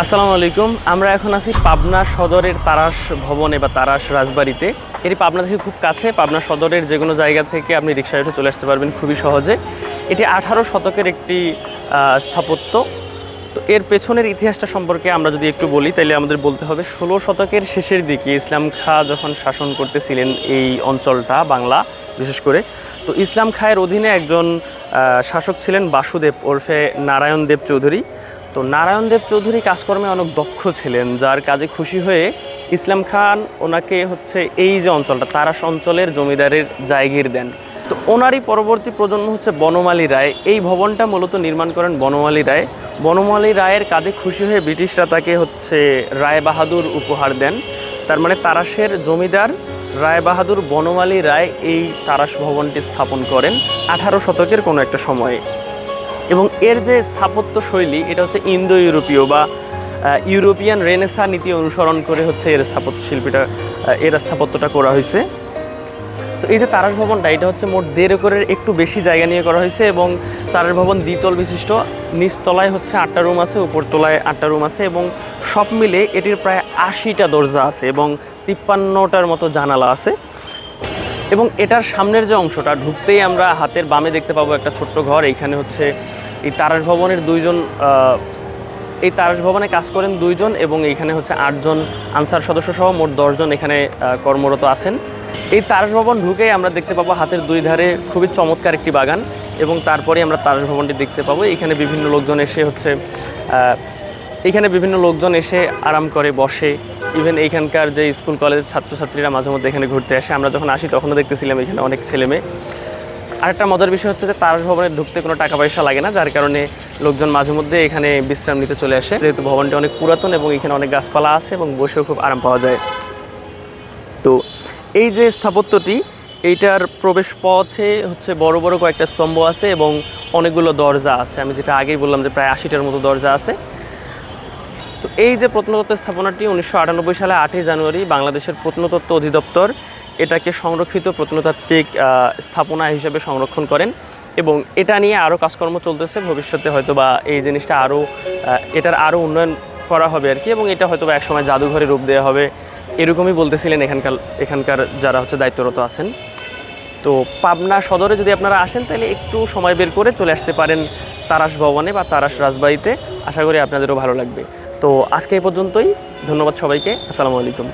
আসসালামু আলাইকুম। আমরা এখন আছি পাবনা সদরের তারাস ভবনে বা তারাস রাজবাড়িতে। এটি পাবনা থেকে খুব কাছে। পাবনা সদরের যে কোনো জায়গা থেকে আপনি রিকশায় উঠে চলে আসতে পারবেন খুবই সহজে। এটি 18 শতকের একটি স্থাপত্য। তো এর পেছনের ইতিহাসটা সম্পর্কে আমরা যদি একটু বলি তাহলে আমাদের বলতে হবে 16 শতকের শেষের দিকে ইসলাম খাঁ যখন শাসন করতেছিলেন এই অঞ্চলটা, বাংলা বিশেষ করে, তো ইসলাম খাঁয়ের অধীনে একজন শাসক ছিলেন বাসুদেব ওরফে নারায়ণ দেব চৌধুরী। তো নারায়ণ দেব চৌধুরী কাজকর্মে অনেক দক্ষ ছিলেন, যার কাজে খুশি হয়ে ইসলাম খান ওনাকে এই যে অঞ্চলটা তারাস অঞ্চলের জমিদারের জায়গির দেন। তো ওনারই পরবর্তী প্রজন্ম বনমালী রায়। এই ভবনটা মূলত নির্মাণ করেন বনমালী রায়। বনমালী রায়ের কাজে খুশি হয়ে ব্রিটিশরা তাকে রায় বাহাদুর উপহার দেন। তার মানে তারাসের জমিদার রায় বাহাদুর বনমালী রায় এই তারাস ভবনটি স্থাপন করেন 18 শতকের কোনো একটা সময়ে। এবং এর যে স্থাপত্য শৈলী এটা ইন্দো ইউরোপীয় বা ইউরোপিয়ান রেনেসা নীতি অনুসরণ করে এর স্থাপত্যটা করা হয়েছে। তো এই যে তারাস ভবনটা এটা মোট 1.5 একরের একটু বেশি জায়গা নিয়ে করা হয়েছে এবং তারাস ভবন দ্বিতল বিশিষ্ট। নিচতলায় 8টা রুম আছে, উপরতলায় 8টা রুম আছে এবং সব মিলে এটির প্রায় 80টা দরজা আছে এবং 53টার মতো জানালা আছে। এবং এটার সামনের যে অংশটা ঢুকতেই আমরা হাতের বামে দেখতে পাবো একটা ছোট্ট ঘর। এইখানে এই তারাস ভবনের এই তারাস ভবনে কাজ করেন 2 জন এবং এইখানে 8 জন আনসার সদস্য সহ মোট 10 জন এখানে কর্মরত আছেন। এই তারাস ভবন ঢুকেই আমরা দেখতে পাবো হাতের 2 ধারে খুবই চমৎকার একটি বাগান এবং তারপরে আমরা তারাস ভবনটি দেখতে পাবো। এখানে বিভিন্ন লোকজন এসে আরাম করে বসে। ইভেন এইখানকার যে স্কুল কলেজের ছাত্রছাত্রীরা মাঝে মধ্যে এখানে ঘুরতে আসে। আমরা যখন আসি তখনও দেখতেছিলাম এখানে অনেক ছেলেমেয়ে। আরেকটা মজার বিষয় যে তারাস ভবনে ঢুকতে কোনো টাকা পয়সা লাগে না, যার কারণে লোকজন মাঝে মধ্যে এখানে বিশ্রাম নিতে চলে আসে, যেহেতু ভবনটি অনেক পুরাতন এবং এখানে অনেক গাছপালা আছে এবং বসেও খুব আরাম পাওয়া যায়। তো এই যে স্থাপত্যটি, এইটার প্রবেশ পথে বড় বড় কয়েকটা স্তম্ভ আছে এবং অনেকগুলো দরজা আছে। আমি যেটা আগেই বললাম যে প্রায় 80টার মতো দরজা আছে। তো এই যে প্রত্নতত্ত্ব স্থাপনাটি 1998 সালে 8ই জানুয়ারি বাংলাদেশের প্রত্নতত্ত্ব অধিদপ্তর এটাকে সংরক্ষিত প্রত্নতাত্ত্বিক স্থাপনা হিসেবে সংরক্ষণ করেন এবং এটা নিয়ে আরও কাজকর্ম চলতেছে। ভবিষ্যতে হয়তোবা এই জিনিসটা এটার আরও উন্নয়ন করা হবে আর কি, এবং এটা হয়তোবা একসময় জাদুঘরে রূপ দেওয়া হবে এরকমই বলতেছিলেন এখানকার যারা দায়িত্বরত আছেন। তো পাবনা সদরে যদি আপনারা আসেন তাহলে একটু সময় বের করে চলে আসতে পারেন তারাস ভবনে বা তারাস রাজবাড়িতে। আশা করি আপনাদেরও ভালো লাগবে। তো আজকে এই পর্যন্তই। ধন্যবাদ সবাইকে। আসসালামু আলাইকুম।